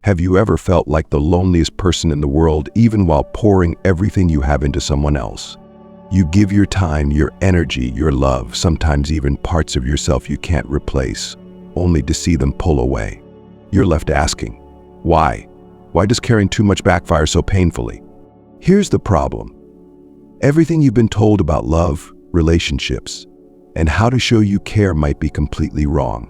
Have you ever felt like the loneliest person in the world even while pouring everything you have into someone else? You give your time, your energy, your love, sometimes even parts of yourself you can't replace, only to see them pull away. You're left asking, why? Why does caring too much backfire so painfully? Here's the problem. Everything you've been told about love, relationships, and how to show you care might be completely wrong.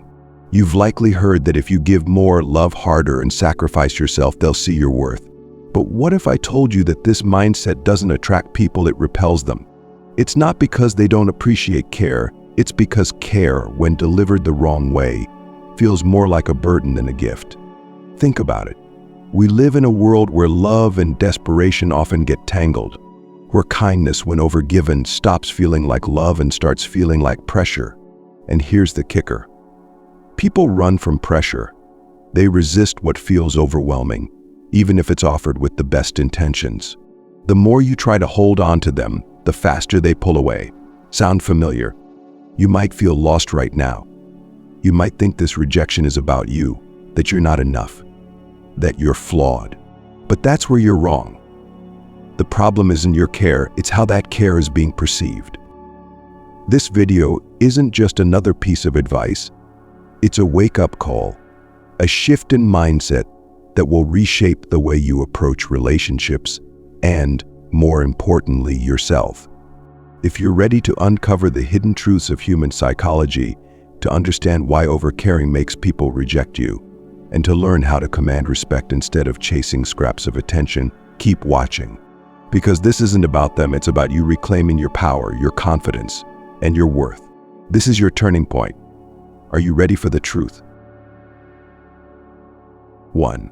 You've likely heard that if you give more, love harder, and sacrifice yourself, they'll see your worth. But what if I told you that this mindset doesn't attract people, it repels them? It's not because they don't appreciate care, it's because care, when delivered the wrong way, feels more like a burden than a gift. Think about it. We live in a world where love and desperation often get tangled, where kindness, when overgiven, stops feeling like love and starts feeling like pressure. And here's the kicker. People run from pressure. They resist what feels overwhelming, even if it's offered with the best intentions. The more you try to hold on to them, the faster they pull away. Sound familiar? You might feel lost right now. You might think this rejection is about you, that you're not enough, that you're flawed. But that's where you're wrong. The problem isn't your care, it's how that care is being perceived. This video isn't just another piece of advice. It's a wake-up call, a shift in mindset that will reshape the way you approach relationships and, more importantly, yourself. If you're ready to uncover the hidden truths of human psychology, to understand why overcaring makes people reject you, and to learn how to command respect instead of chasing scraps of attention, keep watching. Because this isn't about them, it's about you reclaiming your power, your confidence, and your worth. This is your turning point. Are you ready for the truth? 1.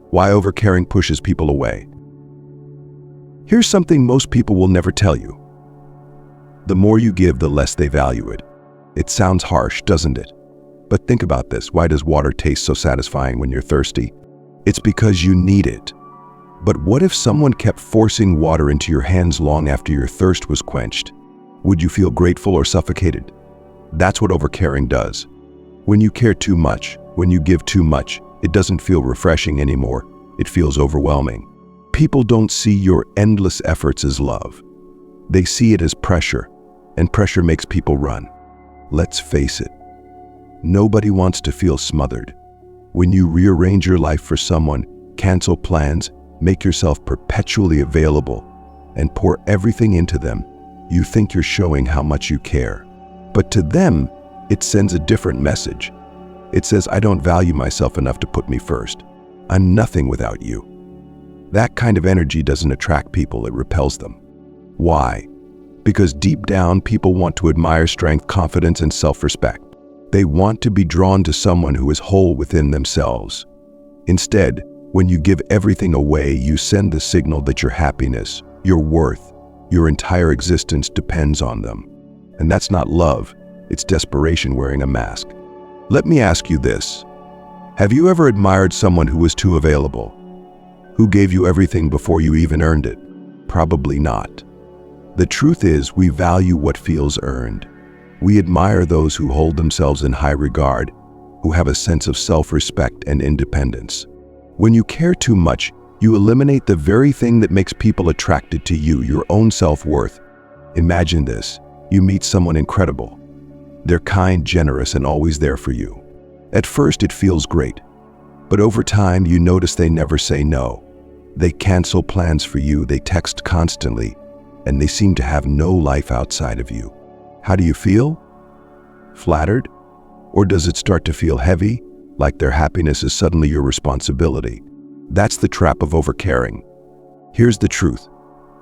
Why overcaring pushes people away. Here's something most people will never tell you. The more you give, the less they value it. It sounds harsh, doesn't it? But think about this. Why does water taste so satisfying when you're thirsty? It's because you need it. But what if someone kept forcing water into your hands long after your thirst was quenched? Would you feel grateful or suffocated? That's what overcaring does. When you care too much, when you give too much, it doesn't feel refreshing anymore. It feels overwhelming. People don't see your endless efforts as love. They see it as pressure, and pressure makes people run. Let's face it. Nobody wants to feel smothered. When you rearrange your life for someone, cancel plans, make yourself perpetually available, and pour everything into them, you think you're showing how much you care. But to them, it sends a different message. It says, I don't value myself enough to put me first. I'm nothing without you. That kind of energy doesn't attract people, it repels them. Why? Because deep down, people want to admire strength, confidence, and self-respect. They want to be drawn to someone who is whole within themselves. Instead, when you give everything away, you send the signal that your happiness, your worth, your entire existence depends on them. And that's not love. It's desperation wearing a mask. Let me ask you this. Have you ever admired someone who was too available? Who gave you everything before you even earned it? Probably not. The truth is, we value what feels earned. We admire those who hold themselves in high regard, who have a sense of self-respect and independence. When you care too much, you eliminate the very thing that makes people attracted to you, your own self-worth. Imagine this. You meet someone incredible. They're kind, generous, and always there for you. At first, it feels great. But over time, you notice they never say no. They cancel plans for you, they text constantly, and they seem to have no life outside of you. How do you feel? Flattered? Or does it start to feel heavy, like their happiness is suddenly your responsibility? That's the trap of overcaring. Here's the truth.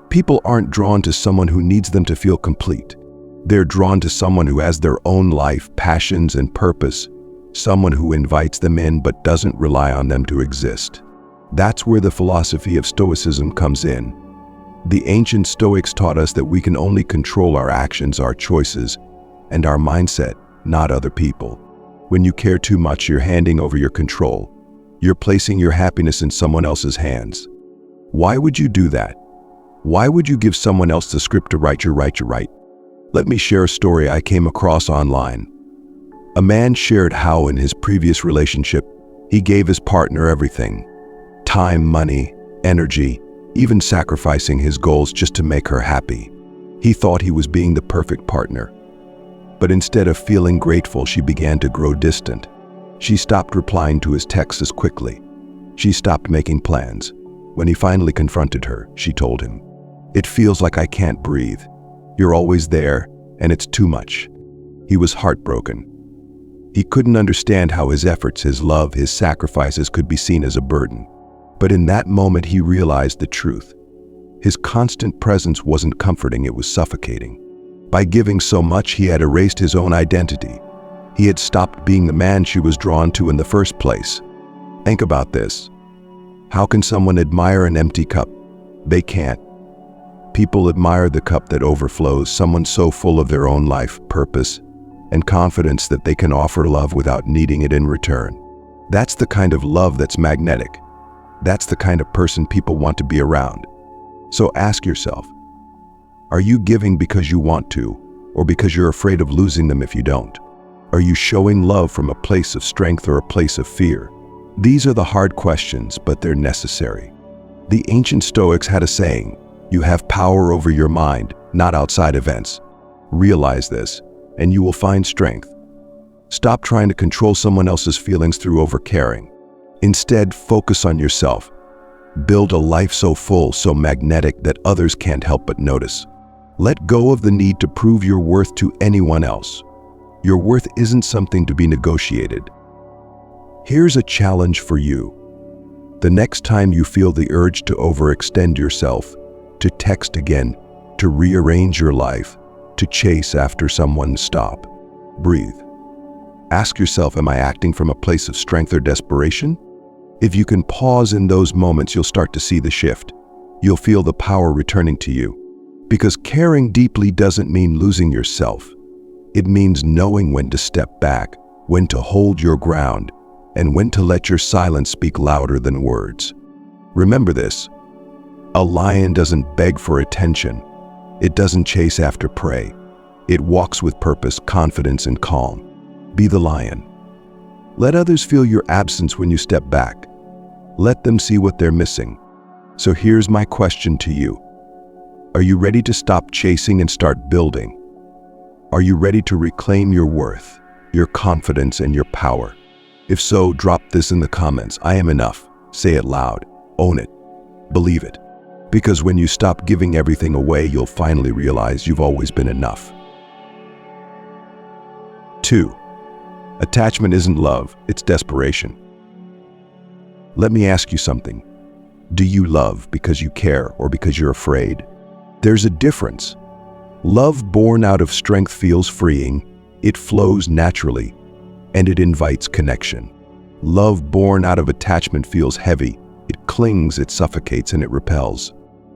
People aren't drawn to someone who needs them to feel complete. They're drawn to someone who has their own life, passions, and purpose, someone who invites them in but doesn't rely on them to exist. That's where the philosophy of Stoicism comes in. The ancient Stoics taught us that we can only control our actions, our choices, and our mindset, not other people. When you care too much, you're handing over your control. You're placing your happiness in someone else's hands. Why would you do that? Why would you give someone else the script to write your right? Let me share a story I came across online. A man shared how in his previous relationship, he gave his partner everything. time, money, energy, even sacrificing his goals just to make her happy. He thought he was being the perfect partner. But instead of feeling grateful, she began to grow distant. She stopped replying to his texts as quickly. She stopped making plans. When he finally confronted her, she told him, "It feels like I can't breathe. You're always there, and it's too much." He was heartbroken. He couldn't understand how his efforts, his love, his sacrifices could be seen as a burden. But in that moment, he realized the truth. His constant presence wasn't comforting, it was suffocating. By giving so much, he had erased his own identity. He had stopped being the man she was drawn to in the first place. Think about this. How can someone admire an empty cup? They can't. People admire the cup that overflows, someone so full of their own life, purpose, and confidence that they can offer love without needing it in return. That's the kind of love that's magnetic. That's the kind of person people want to be around. So ask yourself, are you giving because you want to, or because you're afraid of losing them if you don't? Are you showing love from a place of strength or a place of fear? These are the hard questions, but they're necessary. The ancient Stoics had a saying, "You have power over your mind, not outside events." Realize this, and you will find strength. Stop trying to control someone else's feelings through overcaring. Instead, focus on yourself. Build a life so full, so magnetic that others can't help but notice. Let go of the need to prove your worth to anyone else. Your worth isn't something to be negotiated. Here's a challenge for you. The next time you feel the urge to overextend yourself, to text again, to rearrange your life, to chase after someone, stop. Breathe. Ask yourself, am I acting from a place of strength or desperation? If you can pause in those moments, you'll start to see the shift. You'll feel the power returning to you. Because caring deeply doesn't mean losing yourself. It means knowing when to step back, when to hold your ground, and when to let your silence speak louder than words. Remember this. A lion doesn't beg for attention. It doesn't chase after prey. It walks with purpose, confidence, and calm. Be the lion. Let others feel your absence when you step back. Let them see what they're missing. So here's my question to you. Are you ready to stop chasing and start building? Are you ready to reclaim your worth, your confidence, and your power? If so, drop this in the comments. I am enough. Say it loud. Own it. Believe it. Because when you stop giving everything away, you'll finally realize you've always been enough. 2. Attachment isn't love, it's desperation. Let me ask you something. Do you love because you care or because you're afraid? There's a difference. Love born out of strength feels freeing, it flows naturally, and it invites connection. Love born out of attachment feels heavy, it clings, it suffocates, and it repels.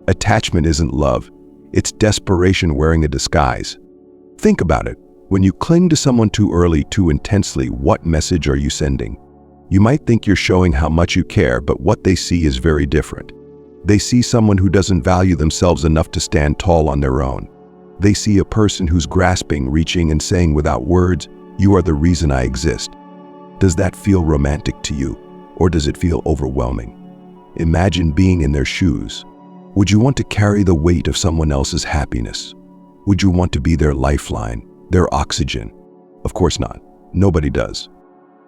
Attachment isn't love, it's desperation wearing a disguise. Think about it. When you cling to someone too early, too intensely, what message are you sending? You might think you're showing how much you care, but what they see is very different. They see someone who doesn't value themselves enough to stand tall on their own. They see a person who's grasping, reaching, and saying without words, "You are the reason I exist." Does that feel romantic to you, or does it feel overwhelming? Imagine being in their shoes. Would you want to carry the weight of someone else's happiness? Would you want to be their lifeline, their oxygen? Of course not. Nobody does.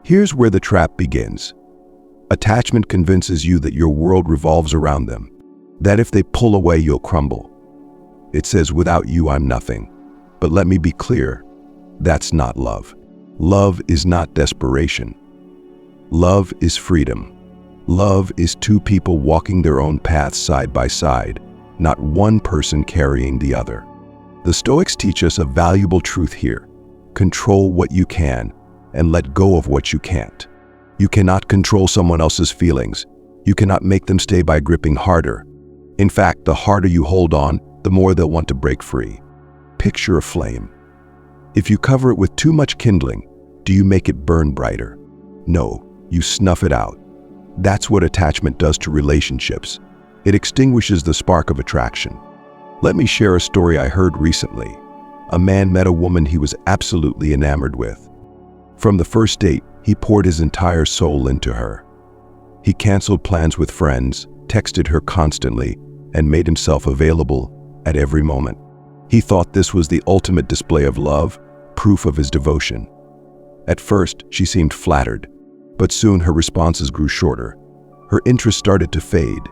Here's where the trap begins. Attachment convinces you that your world revolves around them, that if they pull away, you'll crumble. It says, "Without you, I'm nothing." But let me be clear, that's not love. Love is not desperation. Love is freedom. Love is two people walking their own paths side by side, not one person carrying the other. The Stoics teach us a valuable truth here. Control what you can and let go of what you can't. You cannot control someone else's feelings. You cannot make them stay by gripping harder. In fact, the harder you hold on, the more they'll want to break free. Picture a flame. If you cover it with too much kindling, do you make it burn brighter? No, you snuff it out. That's what attachment does to relationships. It extinguishes the spark of attraction. Let me share a story I heard recently. A man met a woman he was absolutely enamored with. From the first date, he poured his entire soul into her. He canceled plans with friends, texted her constantly, and made himself available at every moment. He thought this was the ultimate display of love, proof of his devotion. At first, she seemed flattered, but soon her responses grew shorter. Her interest started to fade.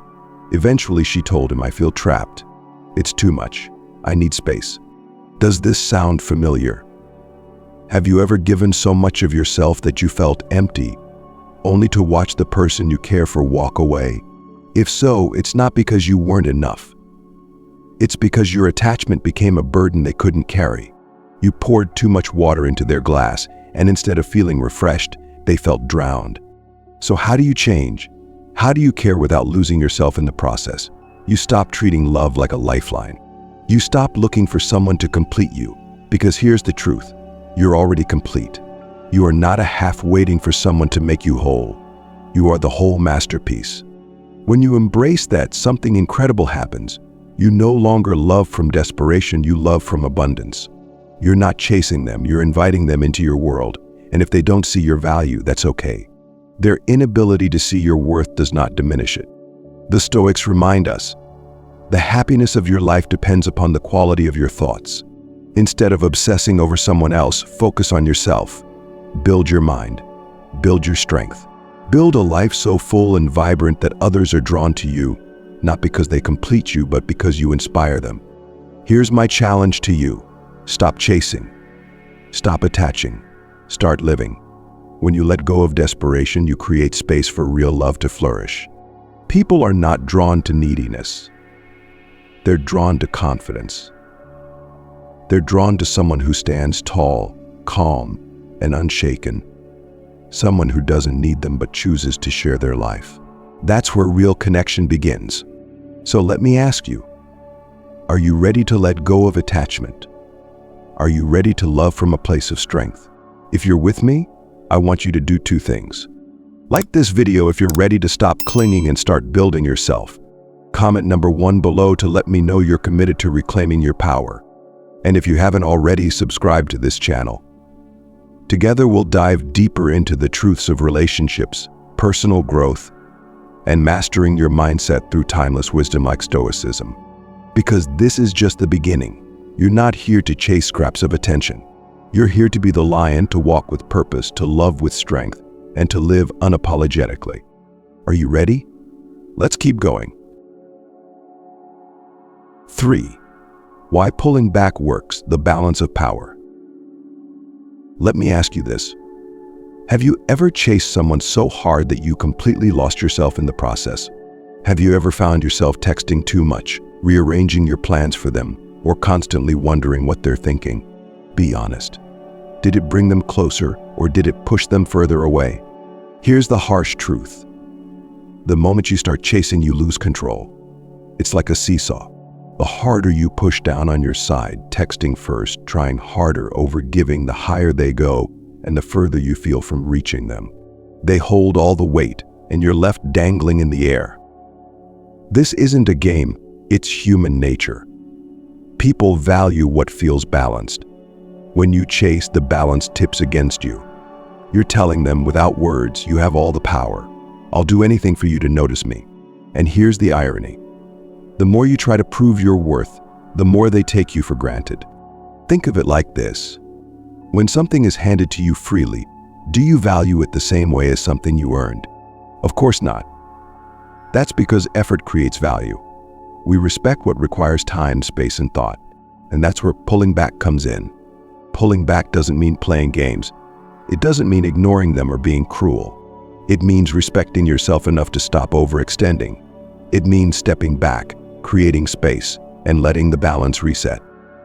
Eventually, she told him, "I feel trapped. It's too much. I need space." Does this sound familiar? Have you ever given so much of yourself that you felt empty, only to watch the person you care for walk away? If so, it's not because you weren't enough. It's because your attachment became a burden they couldn't carry. You poured too much water into their glass, and instead of feeling refreshed, they felt drowned. So how do you change? How do you care without losing yourself in the process? You stop treating love like a lifeline. You stop looking for someone to complete you, because here's the truth. You're already complete. You are not a half waiting for someone to make you whole. You are the whole masterpiece. When you embrace that, something incredible happens. You no longer love from desperation, you love from abundance. You're not chasing them, you're inviting them into your world. And if they don't see your value, that's okay. Their inability to see your worth does not diminish it. The Stoics remind us, the happiness of your life depends upon the quality of your thoughts. Instead of obsessing over someone else, focus on yourself. Build your mind. Build your strength. Build a life so full and vibrant that others are drawn to you, not because they complete you, but because you inspire them. Here's my challenge to you. Stop chasing. Stop attaching. Start living. When you let go of desperation, you create space for real love to flourish. People are not drawn to neediness. They're drawn to confidence. They're drawn to someone who stands tall, calm, and unshaken. Someone who doesn't need them but chooses to share their life. That's where real connection begins. So let me ask you, are you ready to let go of attachment? Are you ready to love from a place of strength? If you're with me, I want you to do two things. Like this video if you're ready to stop clinging and start building yourself. Comment number 1 below to let me know you're committed to reclaiming your power. And if you haven't already, subscribe to this channel. Together we'll dive deeper into the truths of relationships, personal growth, and mastering your mindset through timeless wisdom like Stoicism. Because this is just the beginning. You're not here to chase scraps of attention. You're here to be the lion, to walk with purpose, to love with strength, and to live unapologetically. Are you ready? Let's keep going. 3. Why pulling back works, the balance of power. Let me ask you this. Have you ever chased someone so hard that you completely lost yourself in the process? Have you ever found yourself texting too much, rearranging your plans for them, or constantly wondering what they're thinking? Be honest. Did it bring them closer, or did it push them further away? Here's the harsh truth. The moment you start chasing, you lose control. It's like a seesaw. The harder you push down on your side, texting first, trying harder, overgiving, the higher they go, and the further you feel from reaching them. They hold all the weight, and you're left dangling in the air. This isn't a game, it's human nature. People value what feels balanced. When you chase, the balance tips against you. You're telling them without words, you have all the power. I'll do anything for you to notice me. And here's the irony. The more you try to prove your worth, the more they take you for granted. Think of it like this. When something is handed to you freely, do you value it the same way as something you earned? Of course not. That's because effort creates value. We respect what requires time, space, and thought. And that's where pulling back comes in. Pulling back doesn't mean playing games. It doesn't mean ignoring them or being cruel. It means respecting yourself enough to stop overextending. It means stepping back, creating space, and letting the balance reset.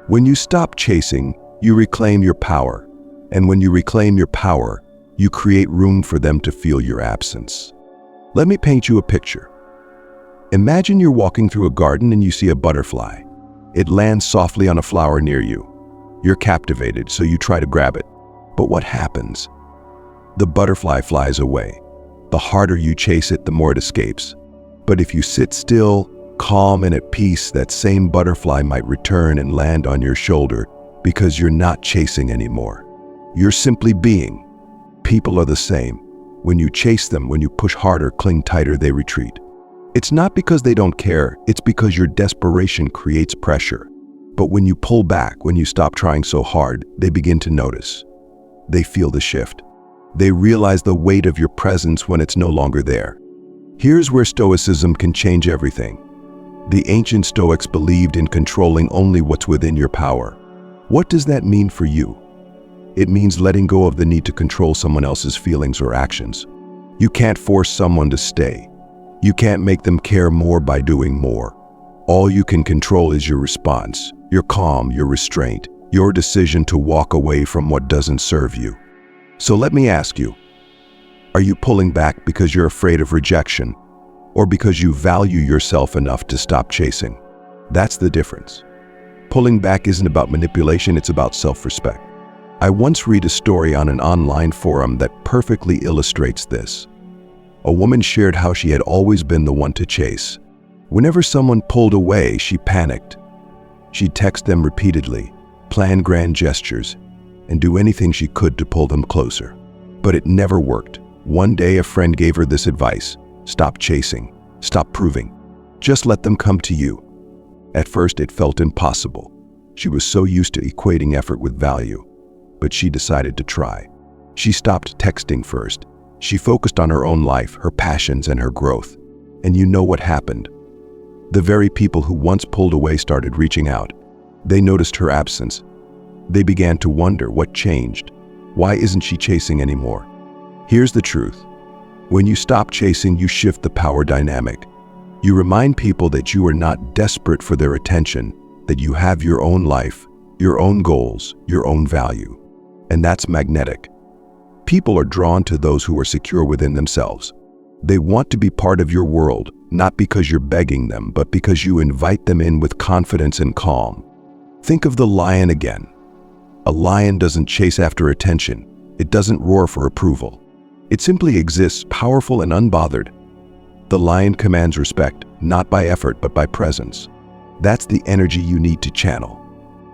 When you stop chasing, you reclaim your power. And when you reclaim your power, you create room for them to feel your absence. Let me paint you a picture. Imagine you're walking through a garden and you see a butterfly. It lands softly on a flower near you. You're captivated, so you try to grab it. But what happens? The butterfly flies away. The harder you chase it, the more it escapes. But if you sit still, calm and at peace, that same butterfly might return and land on your shoulder because you're not chasing anymore. You're simply being. People are the same. When you chase them, when you push harder, cling tighter, they retreat. It's not because they don't care, it's because your desperation creates pressure. But when you pull back, when you stop trying so hard, they begin to notice. They feel the shift. They realize the weight of your presence when it's no longer there. Here's where Stoicism can change everything. The ancient Stoics believed in controlling only what's within your power. What does that mean for you? It means letting go of the need to control someone else's feelings or actions. You can't force someone to stay. You can't make them care more by doing more. All you can control is your response, your calm, your restraint, your decision to walk away from what doesn't serve you. So let me ask you, are you pulling back because you're afraid of rejection, or because you value yourself enough to stop chasing? That's the difference. Pulling back isn't about manipulation, it's about self-respect. I once read a story on an online forum that perfectly illustrates this. A woman shared how she had always been the one to chase. Whenever someone pulled away, she panicked. She'd text them repeatedly, plan grand gestures, and do anything she could to pull them closer. But it never worked. One day, a friend gave her this advice: stop chasing, stop proving. Just let them come to you. At first, it felt impossible. She was so used to equating effort with value. But she decided to try. She stopped texting first. She focused on her own life, her passions, and her growth. And you know what happened? The very people who once pulled away started reaching out. They noticed her absence. They began to wonder what changed. Why isn't she chasing anymore? Here's the truth. When you stop chasing, you shift the power dynamic. You remind people that you are not desperate for their attention, that you have your own life, your own goals, your own value. And that's magnetic. People are drawn to those who are secure within themselves. They want to be part of your world, not because you're begging them, but because you invite them in with confidence and calm. Think of the lion again. A lion doesn't chase after attention. It doesn't roar for approval. It simply exists, powerful and unbothered. The lion commands respect, not by effort, but by presence. That's the energy you need to channel.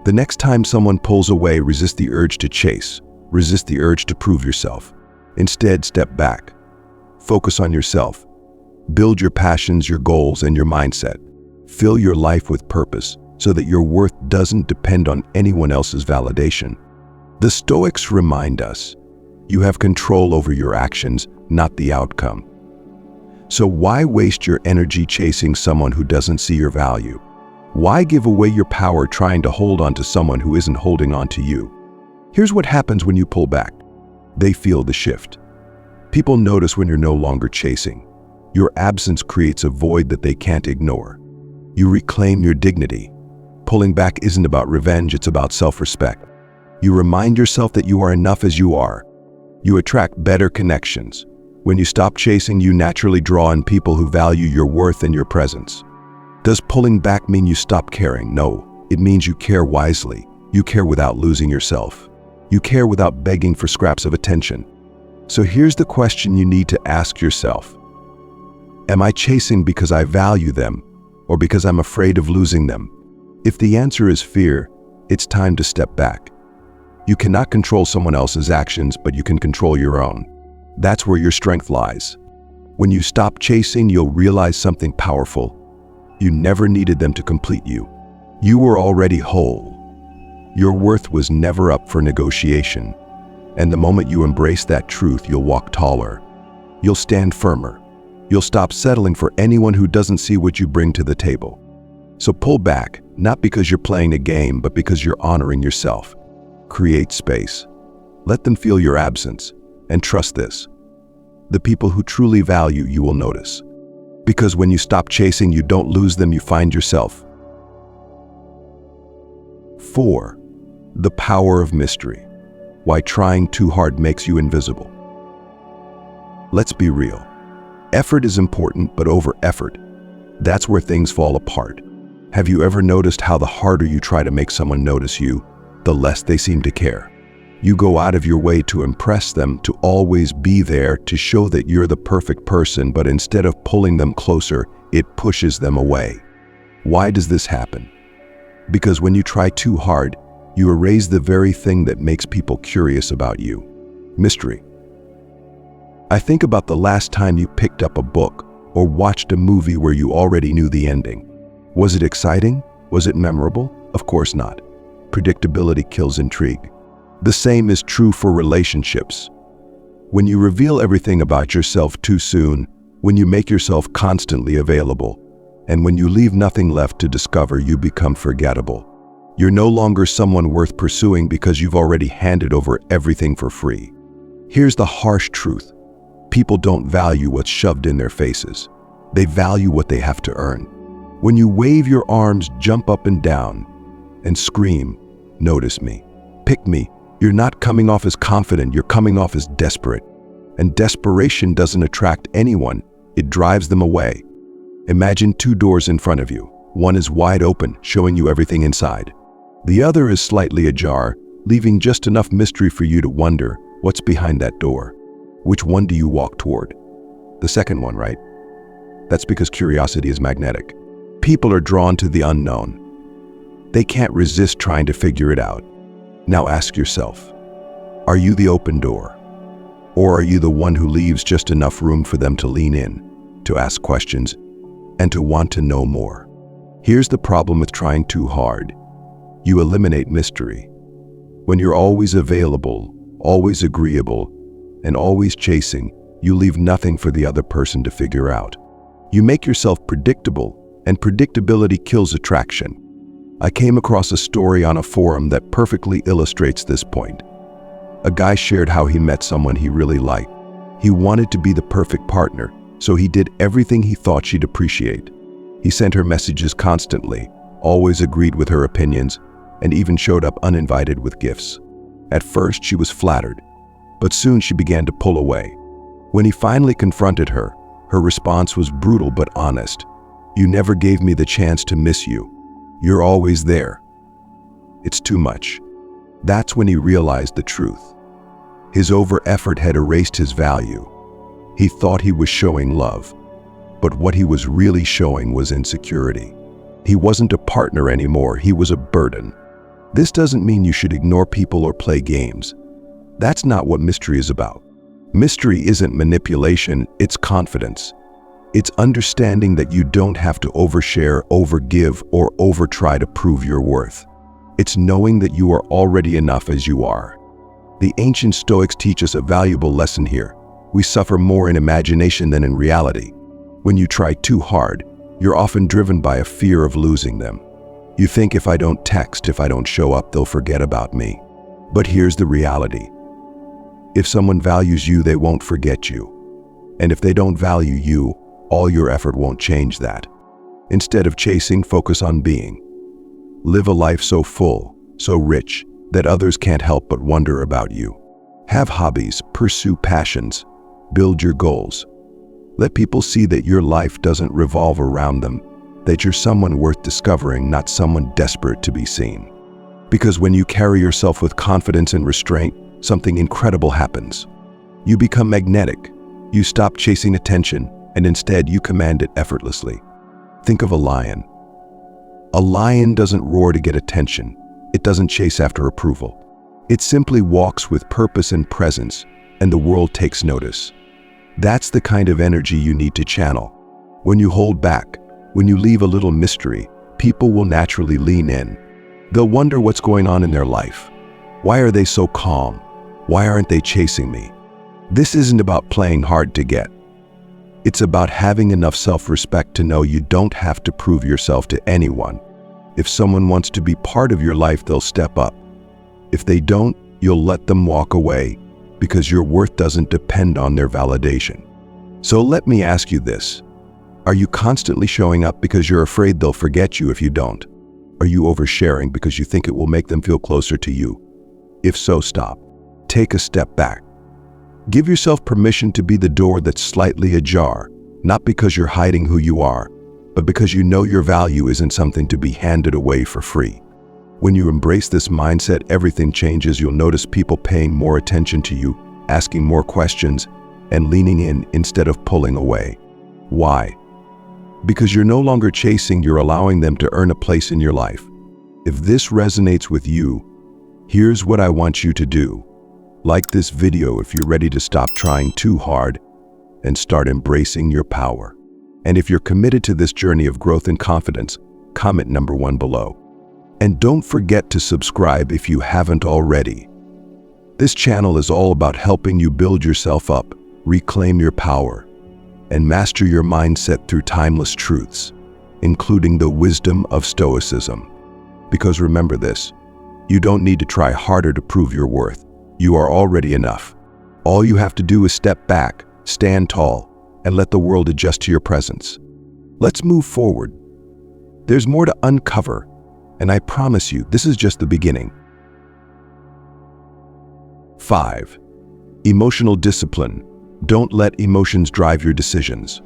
The next time someone pulls away, resist the urge to chase. Resist the urge to prove yourself. Instead, step back. Focus on yourself. Build your passions, your goals, and your mindset. Fill your life with purpose so that your worth doesn't depend on anyone else's validation. The Stoics remind us, you have control over your actions, not the outcome. So why waste your energy chasing someone who doesn't see your value? Why give away your power trying to hold on to someone who isn't holding on to you? Here's what happens when you pull back. They feel the shift. People notice when you're no longer chasing. Your absence creates a void that they can't ignore. You reclaim your dignity. Pulling back isn't about revenge, it's about self-respect. You remind yourself that you are enough as you are. You attract better connections. When you stop chasing, you naturally draw in people who value your worth and your presence. Does pulling back mean you stop caring? No, it means you care wisely. You care without losing yourself. You care without begging for scraps of attention. So here's the question you need to ask yourself. Am I chasing because I value them, or because I'm afraid of losing them? If the answer is fear, it's time to step back. You cannot control someone else's actions, but you can control your own. That's where your strength lies. When you stop chasing, you'll realize something powerful. You never needed them to complete you. You were already whole. Your worth was never up for negotiation. And the moment you embrace that truth, you'll walk taller. You'll stand firmer. You'll stop settling for anyone who doesn't see what you bring to the table. So pull back, not because you're playing a game, but because you're honoring yourself. Create space. Let them feel your absence. And trust this. The people who truly value you will notice. Because when you stop chasing, you don't lose them, you find yourself. 4. The power of mystery. Why trying too hard makes you invisible. Let's be real. Effort is important, but over effort, that's where things fall apart. Have you ever noticed how the harder you try to make someone notice you, the less they seem to care? You go out of your way to impress them, to always be there, to show that you're the perfect person, but instead of pulling them closer, it pushes them away. Why does this happen? Because when you try too hard, you erase the very thing that makes people curious about you. Mystery. I think about the last time you picked up a book or watched a movie where you already knew the ending. Was it exciting? Was it memorable? Of course not. Predictability kills intrigue. The same is true for relationships. When you reveal everything about yourself too soon, when you make yourself constantly available, and when you leave nothing left to discover, you become forgettable. You're no longer someone worth pursuing because you've already handed over everything for free. Here's the harsh truth. People don't value what's shoved in their faces. They value what they have to earn. When you wave your arms, jump up and down, and scream, "Notice me, pick me," you're not coming off as confident, you're coming off as desperate. And desperation doesn't attract anyone, it drives them away. Imagine two doors in front of you. One is wide open, showing you everything inside. The other is slightly ajar, leaving just enough mystery for you to wonder what's behind that door. Which one do you walk toward? The second one, right? That's because curiosity is magnetic. People are drawn to the unknown. They can't resist trying to figure it out. Now ask yourself, are you the open door? Or are you the one who leaves just enough room for them to lean in, to ask questions, and to want to know more? Here's the problem with trying too hard. You eliminate mystery. When you're always available, always agreeable, and always chasing, you leave nothing for the other person to figure out. You make yourself predictable, and predictability kills attraction. I came across a story on a forum that perfectly illustrates this point. A guy shared how he met someone he really liked. He wanted to be the perfect partner, so he did everything he thought she'd appreciate. He sent her messages constantly, always agreed with her opinions, and even showed up uninvited with gifts. At first, she was flattered, but soon she began to pull away. When he finally confronted her, her response was brutal but honest. "You never gave me the chance to miss you. You're always there. It's too much." That's when he realized the truth. His over-effort had erased his value. He thought he was showing love, but what he was really showing was insecurity. He wasn't a partner anymore, he was a burden. This doesn't mean you should ignore people or play games. That's not what mystery is about. Mystery isn't manipulation, it's confidence. It's understanding that you don't have to overshare, overgive, or overtry to prove your worth. It's knowing that you are already enough as you are. The ancient Stoics teach us a valuable lesson here. We suffer more in imagination than in reality. When you try too hard, you're often driven by a fear of losing them. You think, if I don't text, if I don't show up, they'll forget about me. But here's the reality. If someone values you, they won't forget you. And if they don't value you, all your effort won't change that. Instead of chasing, focus on being. Live a life so full, so rich, that others can't help but wonder about you. Have hobbies, pursue passions, build your goals. Let people see that your life doesn't revolve around them, that you're someone worth discovering, not someone desperate to be seen. Because when you carry yourself with confidence and restraint, something incredible happens. You become magnetic. You stop chasing attention, and instead you command it effortlessly. Think of a lion. A lion doesn't roar to get attention. It doesn't chase after approval. It simply walks with purpose and presence, and the world takes notice. That's the kind of energy you need to channel. When you hold back, when you leave a little mystery, people will naturally lean in. They'll wonder what's going on in their life. Why are they so calm? Why aren't they chasing me? This isn't about playing hard to get. It's about having enough self-respect to know you don't have to prove yourself to anyone. If someone wants to be part of your life, they'll step up. If they don't, you'll let them walk away, because your worth doesn't depend on their validation. So let me ask you this. Are you constantly showing up because you're afraid they'll forget you if you don't? Are you oversharing because you think it will make them feel closer to you? If so, stop. Take a step back. Give yourself permission to be the door that's slightly ajar, not because you're hiding who you are, but because you know your value isn't something to be handed away for free. When you embrace this mindset, everything changes. You'll notice people paying more attention to you, asking more questions, and leaning in instead of pulling away. Why? Because you're no longer chasing, you're allowing them to earn a place in your life. If this resonates with you, here's what I want you to do. Like this video if you're ready to stop trying too hard and start embracing your power. And if you're committed to this journey of growth and confidence, comment number 1 below. And don't forget to subscribe if you haven't already. This channel is all about helping you build yourself up, reclaim your power, and master your mindset through timeless truths, including the wisdom of Stoicism. Because remember this, you don't need to try harder to prove your worth. You are already enough. All you have to do is step back, stand tall, and let the world adjust to your presence. Let's move forward. There's more to uncover, and I promise you, this is just the beginning. 5. Emotional discipline. Don't let emotions drive your decisions.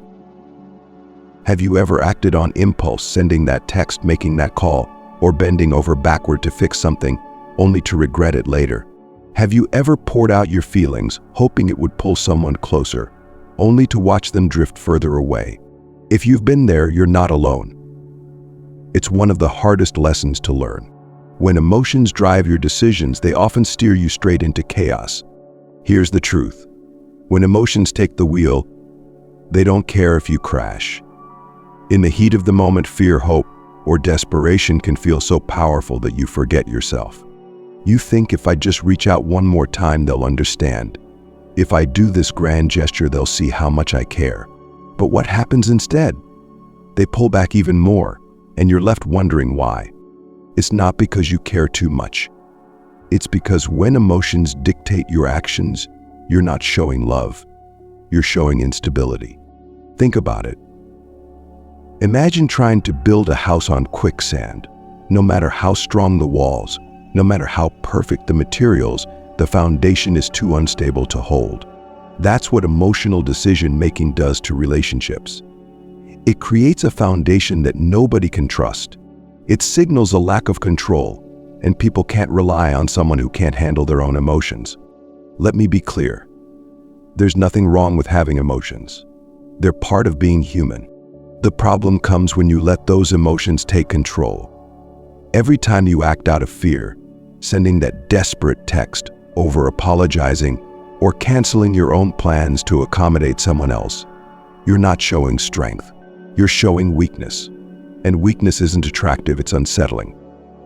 Have you ever acted on impulse, sending that text, making that call, or bending over backward to fix something, only to regret it later? Have you ever poured out your feelings, hoping it would pull someone closer, only to watch them drift further away? If you've been there, you're not alone. It's one of the hardest lessons to learn. When emotions drive your decisions, they often steer you straight into chaos. Here's the truth. When emotions take the wheel, they don't care if you crash. In the heat of the moment, fear, hope, or desperation can feel so powerful that you forget yourself. You think, if I just reach out one more time, they'll understand. If I do this grand gesture, they'll see how much I care. But what happens instead? They pull back even more, and you're left wondering why. It's not because you care too much. It's because when emotions dictate your actions, you're not showing love. You're showing instability. Think about it. Imagine trying to build a house on quicksand. No matter how strong the walls, no matter how perfect the materials, the foundation is too unstable to hold. That's what emotional decision-making does to relationships. It creates a foundation that nobody can trust. It signals a lack of control, and people can't rely on someone who can't handle their own emotions. Let me be clear. There's nothing wrong with having emotions. They're part of being human. The problem comes when you let those emotions take control. Every time you act out of fear, sending that desperate text, over apologizing, or canceling your own plans to accommodate someone else, you're not showing strength. You're showing weakness. And weakness isn't attractive, it's unsettling.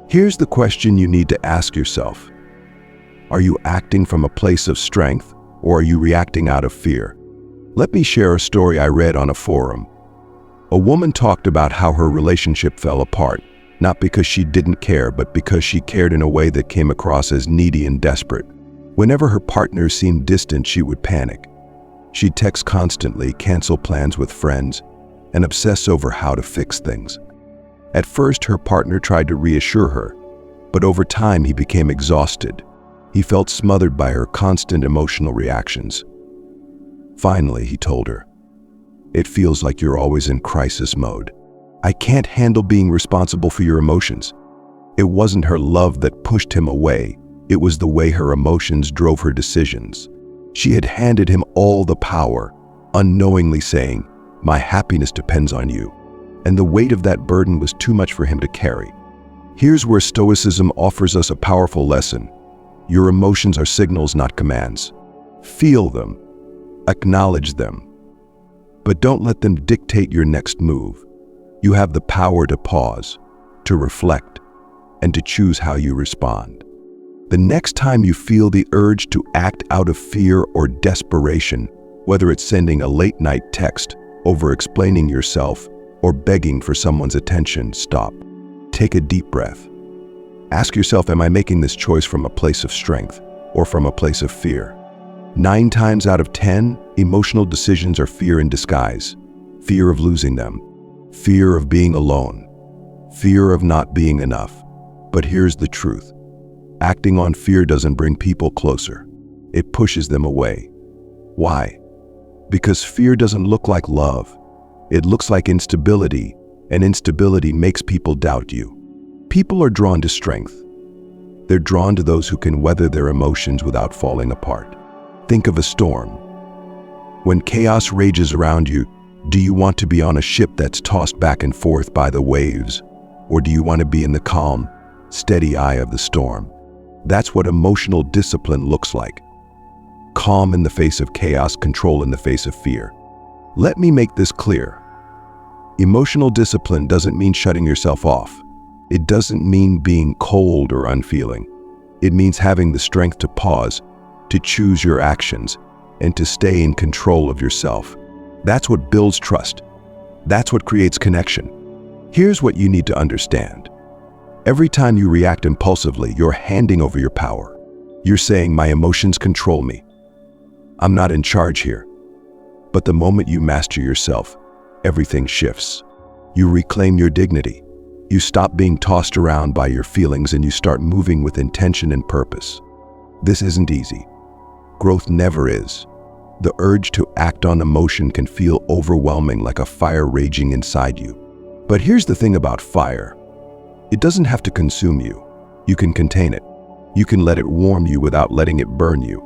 Here's the question you need to ask yourself. Are you acting from a place of strength, or are you reacting out of fear? Let me share a story I read on a forum. A woman talked about how her relationship fell apart, not because she didn't care, but because she cared in a way that came across as needy and desperate. Whenever her partner seemed distant, she would panic. She'd text constantly, cancel plans with friends, and obsess over how to fix things. At first, her partner tried to reassure her, but over time he became exhausted. He felt smothered by her constant emotional reactions. Finally, he told her, "It feels like you're always in crisis mode. I can't handle being responsible for your emotions." It wasn't her love that pushed him away. It was the way her emotions drove her decisions. She had handed him all the power, unknowingly saying, "My happiness depends on you." And the weight of that burden was too much for him to carry. Here's where Stoicism offers us a powerful lesson. Your emotions are signals, not commands. Feel them. Acknowledge them. But don't let them dictate your next move. You have the power to pause, to reflect, and to choose how you respond. The next time you feel the urge to act out of fear or desperation, whether it's sending a late-night text, over-explaining yourself, or begging for someone's attention, stop. Take a deep breath. Ask yourself, am I making this choice from a place of strength or from a place of fear? 9 times out of 10, emotional decisions are fear in disguise. Fear of losing them. Fear of being alone. Fear of not being enough. But here's the truth. Acting on fear doesn't bring people closer. It pushes them away. Why? Because fear doesn't look like love. It looks like instability, and instability makes people doubt you. People are drawn to strength. They're drawn to those who can weather their emotions without falling apart. Think of a storm. When chaos rages around you, do you want to be on a ship that's tossed back and forth by the waves? Or do you want to be in the calm, steady eye of the storm? That's what emotional discipline looks like. calm in the face of chaos, control in the face of fear. Let me make this clear. Emotional discipline doesn't mean shutting yourself off. It doesn't mean being cold or unfeeling. It means having the strength to pause, to choose your actions, and to stay in control of yourself. That's what builds trust. That's what creates connection. Here's what you need to understand. Every time you react impulsively, you're handing over your power. You're saying, my emotions control me. I'm not in charge here. But the moment you master yourself, everything shifts. You reclaim your dignity. You stop being tossed around by your feelings and you start moving with intention and purpose. This isn't easy. Growth never is. The urge to act on emotion can feel overwhelming, like a fire raging inside you. But here's the thing about fire. It doesn't have to consume you. You can contain it. You can let it warm you without letting it burn you.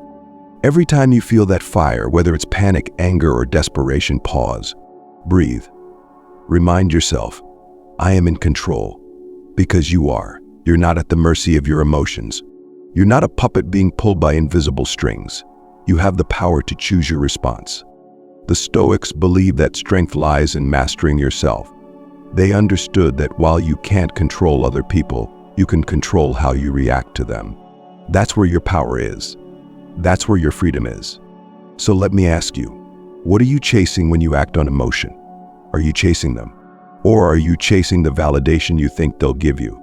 Every time you feel that fire, whether it's panic, anger, or desperation, pause. Breathe. Remind yourself, I am in control. Because you are. You're not at the mercy of your emotions. You're not a puppet being pulled by invisible strings. You have the power to choose your response. The Stoics believe that strength lies in mastering yourself. They understood that while you can't control other people, you can control how you react to them. That's where your power is. That's where your freedom is. So let me ask you, what are you chasing when you act on emotion? Are you chasing them? Or are you chasing the validation you think they'll give you?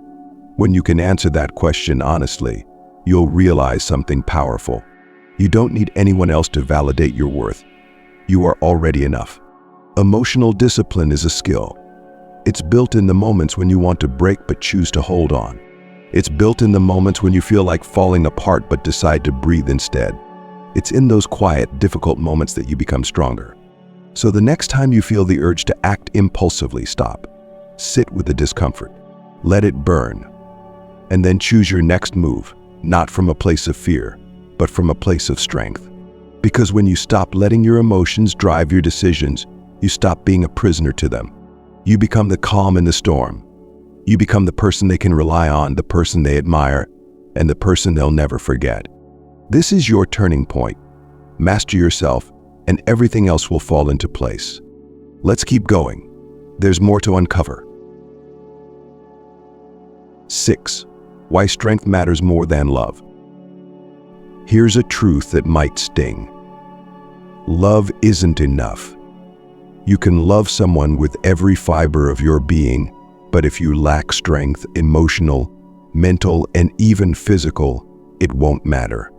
When you can answer that question honestly, you'll realize something powerful. You don't need anyone else to validate your worth. You are already enough. Emotional discipline is a skill. It's built in the moments when you want to break but choose to hold on. It's built in the moments when you feel like falling apart but decide to breathe instead. It's in those quiet, difficult moments that you become stronger. So the next time you feel the urge to act impulsively, stop. Sit with the discomfort. Let it burn. And then choose your next move, not from a place of fear, but from a place of strength. Because when you stop letting your emotions drive your decisions, you stop being a prisoner to them. You become the calm in the storm. You become the person they can rely on, the person they admire, and the person they'll never forget. This is your turning point. Master yourself, and everything else will fall into place. Let's keep going. There's more to uncover. 6. Why strength matters more than love. Here's a truth that might sting. Love isn't enough. You can love someone with every fiber of your being, but if you lack strength, emotional, mental, and even physical, it won't matter.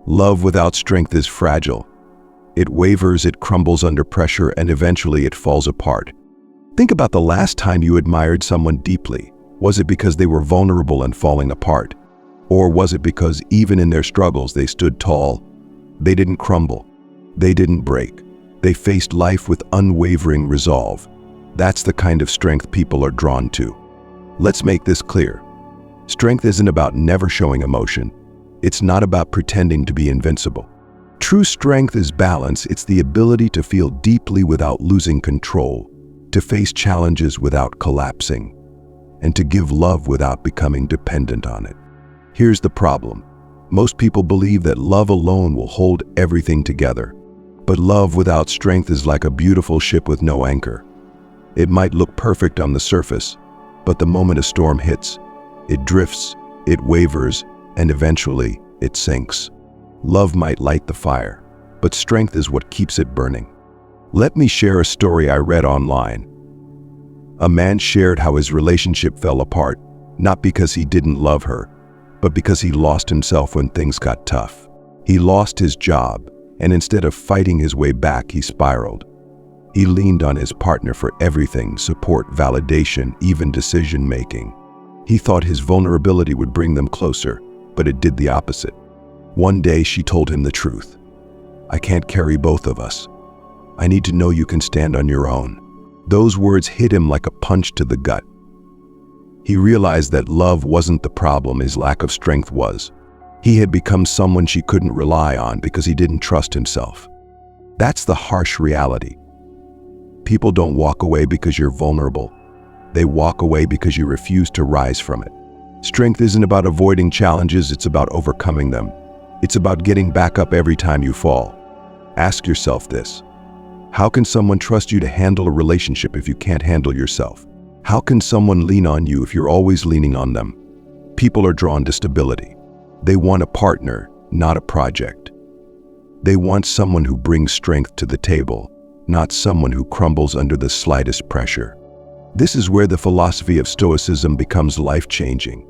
Love without strength is fragile. It wavers, it crumbles under pressure, and eventually it falls apart. Think about the last time you admired someone deeply. Was it because they were vulnerable and falling apart? Or was it because even in their struggles they stood tall? They didn't crumble. They didn't break. They faced life with unwavering resolve. That's the kind of strength people are drawn to. Let's make this clear. Strength isn't about never showing emotion. It's not about pretending to be invincible. True strength is balance. It's the ability to feel deeply without losing control, to face challenges without collapsing, and to give love without becoming dependent on it. Here's the problem. Most people believe that love alone will hold everything together. But love without strength is like a beautiful ship with no anchor. It might look perfect on the surface, but the moment a storm hits, it drifts, it wavers, and eventually it sinks. Love might light the fire, but strength is what keeps it burning. Let me share a story I read online. A man shared how his relationship fell apart, not because he didn't love her, but because he lost himself when things got tough. He lost his job, and instead of fighting his way back, he spiraled. He leaned on his partner for everything: support, validation, even decision-making. He thought his vulnerability would bring them closer, but it did the opposite. One day she told him the truth. "I can't carry both of us. I need to know you can stand on your own." Those words hit him like a punch to the gut. He realized that love wasn't the problem, his lack of strength was. He had become someone she couldn't rely on because he didn't trust himself. That's the harsh reality. People don't walk away because you're vulnerable. They walk away because you refuse to rise from it. Strength isn't about avoiding challenges, it's about overcoming them. It's about getting back up every time you fall. Ask yourself this. How can someone trust you to handle a relationship if you can't handle yourself? How can someone lean on you if you're always leaning on them? People are drawn to stability. They want a partner, not a project. They want someone who brings strength to the table, not someone who crumbles under the slightest pressure. This is where the philosophy of Stoicism becomes life-changing.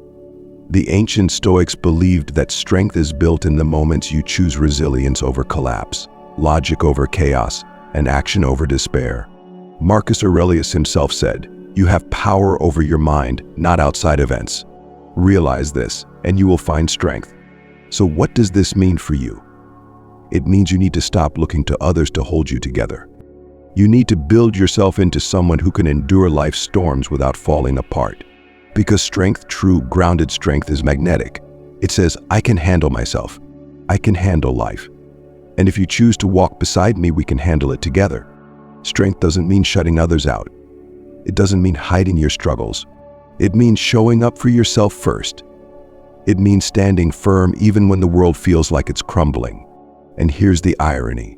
The ancient Stoics believed that strength is built in the moments you choose resilience over collapse, logic over chaos, and action over despair. Marcus Aurelius himself said, "You have power over your mind, not outside events. Realize this, and you will find strength." So what does this mean for you? It means you need to stop looking to others to hold you together. You need to build yourself into someone who can endure life's storms without falling apart. Because strength, true, grounded strength, is magnetic. It says, I can handle myself. I can handle life. And if you choose to walk beside me, we can handle it together. Strength doesn't mean shutting others out. It doesn't mean hiding your struggles. It means showing up for yourself first. It means standing firm even when the world feels like it's crumbling. And here's the irony.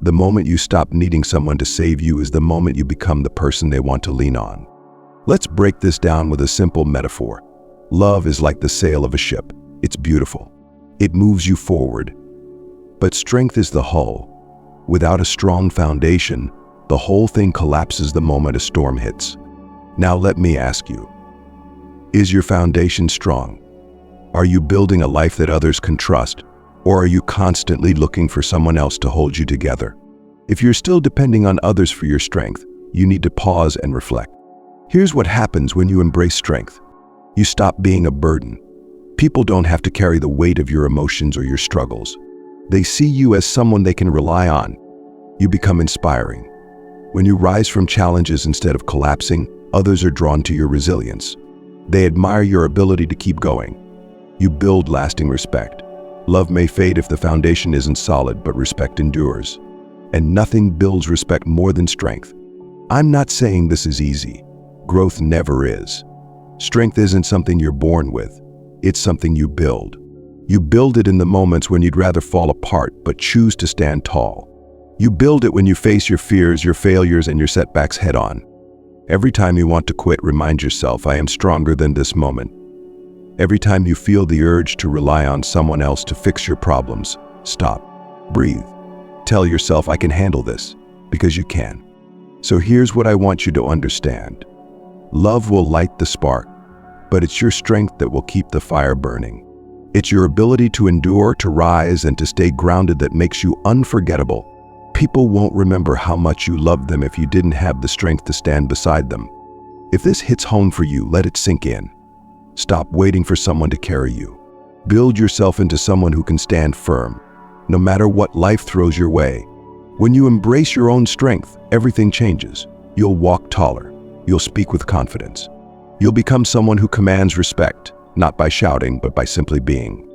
The moment you stop needing someone to save you is the moment you become the person they want to lean on. Let's break this down with a simple metaphor. Love is like the sail of a ship. It's beautiful. It moves you forward. But strength is the hull. Without a strong foundation, the whole thing collapses the moment a storm hits. Now let me ask you, is your foundation strong? Are you building a life that others can trust? Or are you constantly looking for someone else to hold you together? If you're still depending on others for your strength, you need to pause and reflect. Here's what happens when you embrace strength. You stop being a burden. People don't have to carry the weight of your emotions or your struggles. They see you as someone they can rely on. You become inspiring. When you rise from challenges instead of collapsing, others are drawn to your resilience. They admire your ability to keep going. You build lasting respect. Love may fade if the foundation isn't solid, but respect endures. And nothing builds respect more than strength. I'm not saying this is easy. Growth never is. Strength isn't something you're born with. It's something you build. You build it in the moments when you'd rather fall apart but choose to stand tall. You build it when you face your fears, your failures, and your setbacks head on. Every time you want to quit, remind yourself, I am stronger than this moment. Every time you feel the urge to rely on someone else to fix your problems, stop, breathe. Tell yourself, I can handle this, because you can. So here's what I want you to understand. Love will light the spark, but it's your strength that will keep the fire burning. It's your ability to endure, to rise, and to stay grounded that makes you unforgettable. People won't remember how much you loved them if you didn't have the strength to stand beside them. If this hits home for you, let it sink in. Stop waiting for someone to carry you. Build yourself into someone who can stand firm, no matter what life throws your way. When you embrace your own strength, everything changes. You'll walk taller. You'll speak with confidence. You'll become someone who commands respect, not by shouting, but by simply being.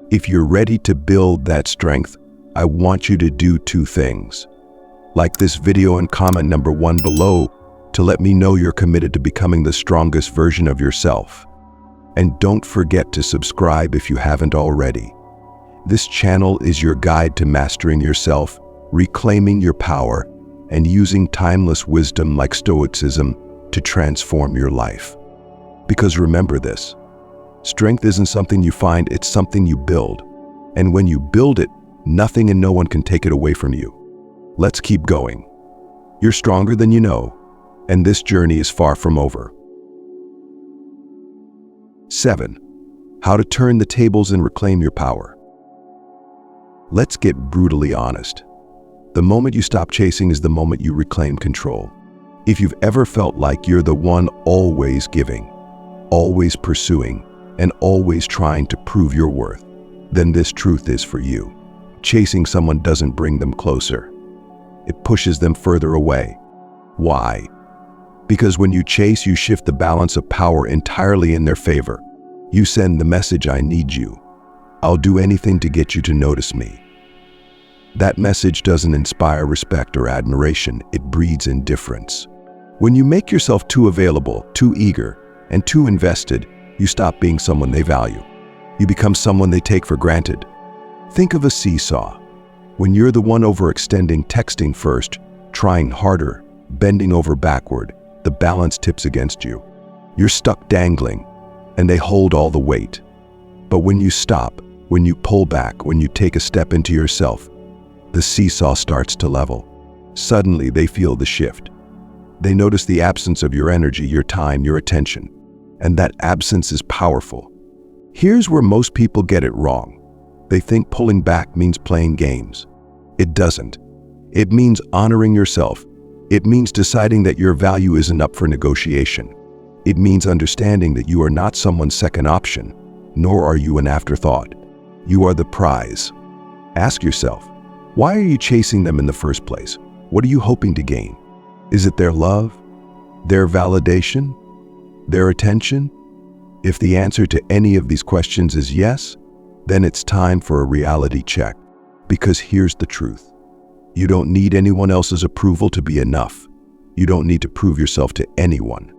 If you're ready to build that strength, I want you to do two things. Like this video and comment number 1 below to let me know you're committed to becoming the strongest version of yourself. And don't forget to subscribe if you haven't already. This channel is your guide to mastering yourself, reclaiming your power, and using timeless wisdom like Stoicism to transform your life. Because remember this, strength isn't something you find, it's something you build. And when you build it, nothing and no one can take it away from you. Let's keep going. You're stronger than you know, and this journey is far from over. 7. How to turn the tables and reclaim your power. Let's get brutally honest. The moment you stop chasing is the moment you reclaim control. If you've ever felt like you're the one always giving, always pursuing, and always trying to prove your worth, then this truth is for you. Chasing someone doesn't bring them closer. It pushes them further away. Why? Because when you chase, you shift the balance of power entirely in their favor. You send the message, I need you. I'll do anything to get you to notice me. That message doesn't inspire respect or admiration, it breeds indifference. When you make yourself too available, too eager, and too invested, you stop being someone they value. You become someone they take for granted. Think of a seesaw. When you're the one overextending, texting first, trying harder, bending over backward, the balance tips against you. You're stuck dangling, and they hold all the weight. But when you stop, when you pull back, when you take a step into yourself, the seesaw starts to level. Suddenly, they feel the shift. They notice the absence of your energy, your time, your attention. And that absence is powerful. Here's where most people get it wrong. They think pulling back means playing games. It doesn't. It means honoring yourself. It means deciding that your value isn't up for negotiation. It means understanding that you are not someone's second option, nor are you an afterthought. You are the prize. Ask yourself, why are you chasing them in the first place? What are you hoping to gain? Is it their love? Their validation? Their attention? If the answer to any of these questions is yes, then it's time for a reality check. Because here's the truth. You don't need anyone else's approval to be enough. You don't need to prove yourself to anyone.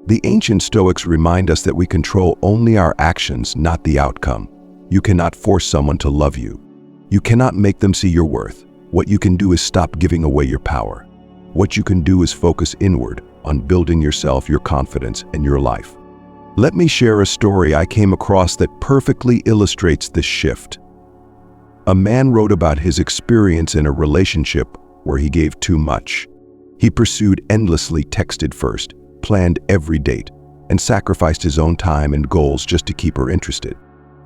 The ancient Stoics remind us that we control only our actions, not the outcome. You cannot force someone to love you. You cannot make them see your worth. What you can do is stop giving away your power. What you can do is focus inward on building yourself, your confidence, and your life. Let me share a story I came across that perfectly illustrates this shift. A man wrote about his experience in a relationship where he gave too much. He pursued endlessly, texted first, planned every date, and sacrificed his own time and goals just to keep her interested.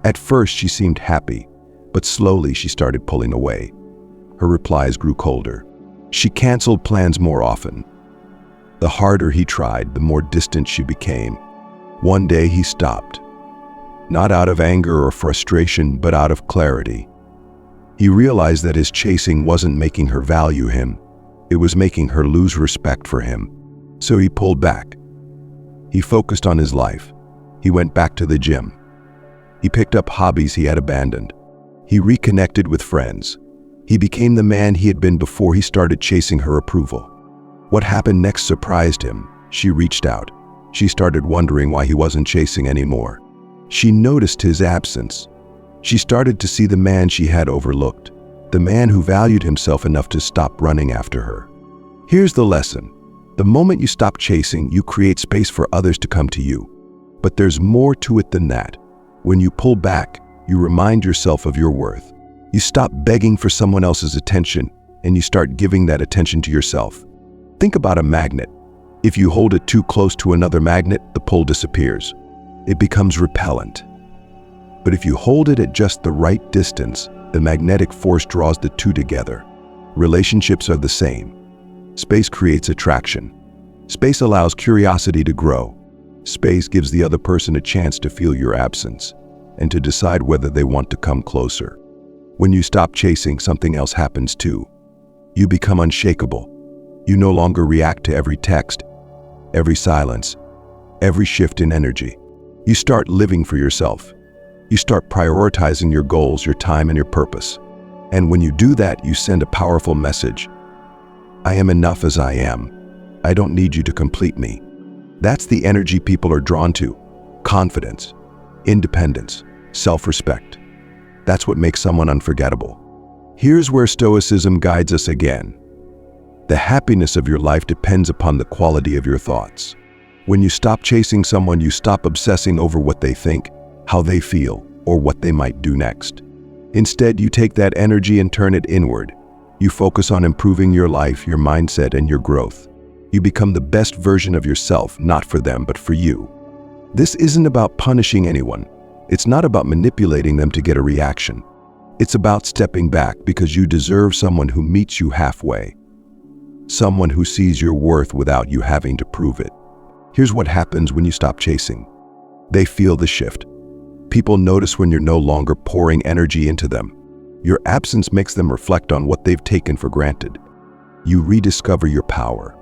At first, she seemed happy, but slowly she started pulling away. Her replies grew colder. She canceled plans more often. The harder he tried, the more distant she became. One day he stopped, not out of anger or frustration, but out of clarity. He realized that his chasing wasn't making her value him. It was making her lose respect for him. So he pulled back. He focused on his life. He went back to the gym. He picked up hobbies he had abandoned. He reconnected with friends. He became the man he had been before he started chasing her approval. What happened next surprised him. She reached out. She started wondering why he wasn't chasing anymore. She noticed his absence. She started to see the man she had overlooked, the man who valued himself enough to stop running after her. Here's the lesson. The moment you stop chasing, you create space for others to come to you. But there's more to it than that. When you pull back, you remind yourself of your worth. You stop begging for someone else's attention, and you start giving that attention to yourself. Think about a magnet. If you hold it too close to another magnet, the pull disappears. It becomes repellent. But if you hold it at just the right distance, the magnetic force draws the two together. Relationships are the same. Space creates attraction. Space allows curiosity to grow. Space gives the other person a chance to feel your absence and to decide whether they want to come closer. When you stop chasing, something else happens too. You become unshakable. You no longer react to every text, every silence, every shift in energy. You start living for yourself. You start prioritizing your goals, your time, and your purpose. And when you do that, you send a powerful message. I am enough as I am. I don't need you to complete me. That's the energy people are drawn to. Confidence, independence, self-respect. That's what makes someone unforgettable. Here's where Stoicism guides us again. The happiness of your life depends upon the quality of your thoughts. When you stop chasing someone, you stop obsessing over what they think, how they feel, or what they might do next. Instead, you take that energy and turn it inward. You focus on improving your life, your mindset, and your growth. You become the best version of yourself, not for them, but for you. This isn't about punishing anyone. It's not about manipulating them to get a reaction. It's about stepping back because you deserve someone who meets you halfway. Someone who sees your worth without you having to prove it. Here's what happens when you stop chasing. They feel the shift. People notice when you're no longer pouring energy into them. Your absence makes them reflect on what they've taken for granted. You rediscover your power.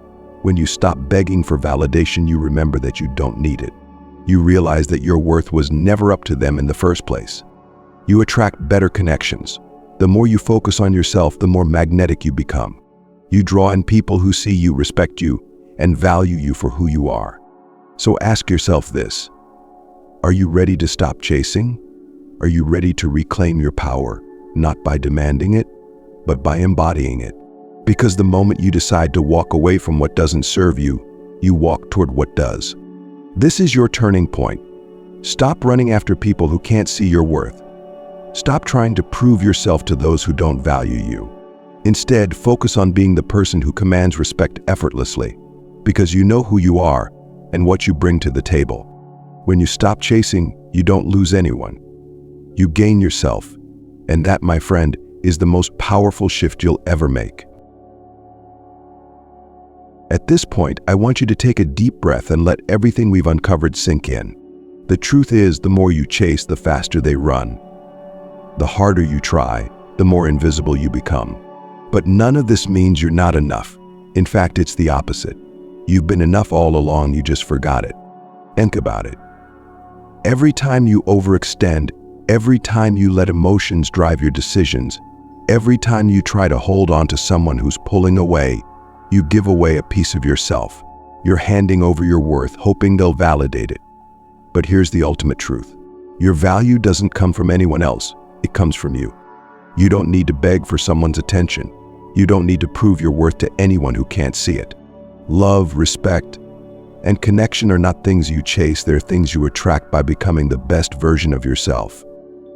When you stop begging for validation, you remember that you don't need it. You realize that your worth was never up to them in the first place. You attract better connections. The more you focus on yourself, the more magnetic you become. You draw in people who see you, respect you, and value you for who you are. So ask yourself this. Are you ready to stop chasing? Are you ready to reclaim your power, not by demanding it, but by embodying it. Because the moment you decide to walk away from what doesn't serve you, you walk toward what does. This is your turning point. Stop running after people who can't see your worth. Stop trying to prove yourself to those who don't value you. Instead, focus on being the person who commands respect effortlessly, because you know who you are and what you bring to the table. When you stop chasing, you don't lose anyone. You gain yourself, and that, my friend, is the most powerful shift you'll ever make. At this point, I want you to take a deep breath and let everything we've uncovered sink in. The truth is, the more you chase, the faster they run. The harder you try, the more invisible you become. But none of this means you're not enough. In fact, it's the opposite. You've been enough all along, you just forgot it. Think about it. Every time you overextend, every time you let emotions drive your decisions, every time you try to hold on to someone who's pulling away, you give away a piece of yourself. You're handing over your worth, hoping they'll validate it. But here's the ultimate truth. Your value doesn't come from anyone else. It comes from you. You don't need to beg for someone's attention. You don't need to prove your worth to anyone who can't see it. Love, respect, and connection are not things you chase. They're things you attract by becoming the best version of yourself.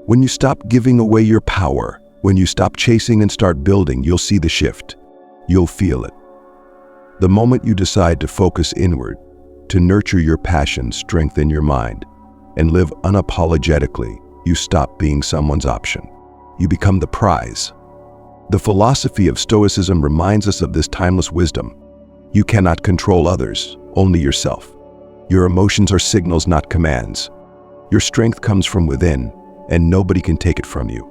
When you stop giving away your power, when you stop chasing and start building, you'll see the shift. You'll feel it. The moment you decide to focus inward, to nurture your passion, strengthen your mind, and live unapologetically, you stop being someone's option. You become the prize. The philosophy of Stoicism reminds us of this timeless wisdom. You cannot control others, only yourself. Your emotions are signals, not commands. Your strength comes from within, and nobody can take it from you.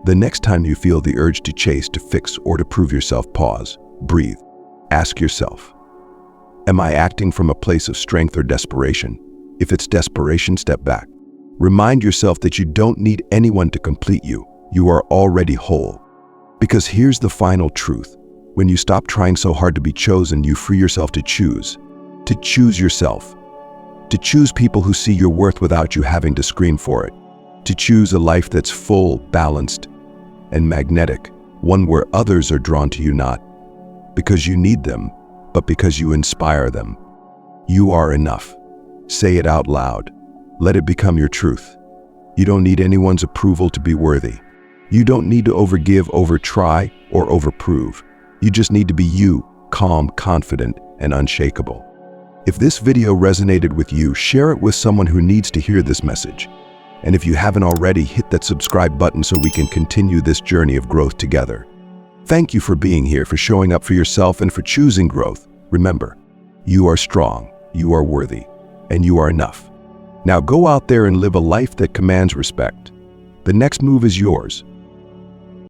The next time you feel the urge to chase, to fix, or to prove yourself, pause, breathe. Ask yourself, am I acting from a place of strength or desperation? If it's desperation, step back. Remind yourself that you don't need anyone to complete you. You are already whole. Because here's the final truth. When you stop trying so hard to be chosen, you free yourself to choose yourself. To choose people who see your worth without you having to scream for it. To choose a life that's full, balanced, and magnetic. One where others are drawn to you not because you need them, but because you inspire them. You are enough. Say it out loud. Let it become your truth. You don't need anyone's approval to be worthy. You don't need to overgive, overtry, or overprove. You just need to be you, calm, confident, and unshakable. If this video resonated with you, share it with someone who needs to hear this message. And if you haven't already, hit that subscribe button so we can continue this journey of growth together. Thank you for being here, for showing up for yourself, and for choosing growth. Remember, you are strong, you are worthy, and you are enough. Now go out there and live a life that commands respect. The next move is yours.